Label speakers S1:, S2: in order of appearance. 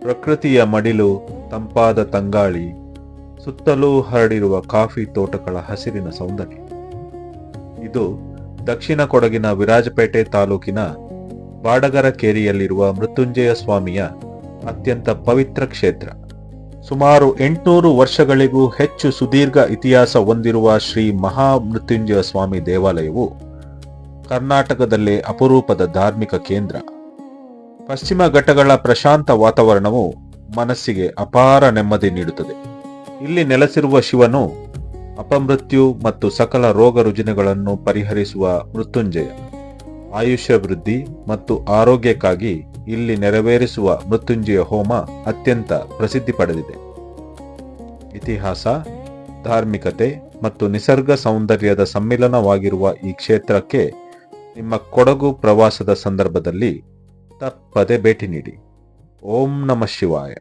S1: ಪ್ರಕೃತಿಯ ಮಡಿಲು, ತಂಪಾದ ತಂಗಾಳಿ, ಸುತ್ತಲೂ ಹರಡಿರುವ ಕಾಫಿ ತೋಟಗಳ ಹಸಿರಿನ ಸೌಂದರ್ಯ. ಇದು ದಕ್ಷಿಣ ಕೊಡಗಿನ ವಿರಾಜಪೇಟೆ ತಾಲೂಕಿನ ಬಾಡಗರಕೇರಿಯಲ್ಲಿರುವ ಮೃತ್ಯುಂಜಯ ಸ್ವಾಮಿಯ ಅತ್ಯಂತ ಪವಿತ್ರ ಕ್ಷೇತ್ರ. ಸುಮಾರು 800 ವರ್ಷಗಳಿಗೂ ಹೆಚ್ಚು ಸುದೀರ್ಘ ಇತಿಹಾಸ ಹೊಂದಿರುವ ಶ್ರೀ ಮಹಾಮೃತ್ಯುಂಜಯ ಸ್ವಾಮಿ ದೇವಾಲಯವು ಕರ್ನಾಟಕದಲ್ಲೇ ಅಪರೂಪದ ಧಾರ್ಮಿಕ ಕೇಂದ್ರ. ಪಶ್ಚಿಮ ಘಟ್ಟಗಳ ಪ್ರಶಾಂತ ವಾತಾವರಣವು ಮನಸ್ಸಿಗೆ ಅಪಾರ ನೆಮ್ಮದಿ ನೀಡುತ್ತದೆ. ಇಲ್ಲಿ ನೆಲೆಸಿರುವ ಶಿವನು ಅಪಮೃತ್ಯು ಮತ್ತು ಸಕಲ ರೋಗ ರುಜಿನಗಳನ್ನು ಪರಿಹರಿಸುವ ಮೃತ್ಯುಂಜಯ. ಆಯುಷ್ಯ ವೃದ್ಧಿ ಮತ್ತು ಆರೋಗ್ಯಕ್ಕಾಗಿ ಇಲ್ಲಿ ನೆರವೇರಿಸುವ ಮೃತ್ಯುಂಜಯ ಹೋಮ ಅತ್ಯಂತ ಪ್ರಸಿದ್ಧಿ ಪಡೆದಿದೆ. ಇತಿಹಾಸ, ಧಾರ್ಮಿಕತೆ ಮತ್ತು ನಿಸರ್ಗ ಸೌಂದರ್ಯದ ಸಮ್ಮಿಲನವಾಗಿರುವ ಈ ಕ್ಷೇತ್ರಕ್ಕೆ ನಿಮ್ಮ ಕೊಡಗು ಪ್ರವಾಸದ ಸಂದರ್ಭದಲ್ಲಿ ತಪ್ಪದೆ ಭೇಟಿ ನೀಡಿ. ಓಂ ನಮಃ ಶಿವಾಯ.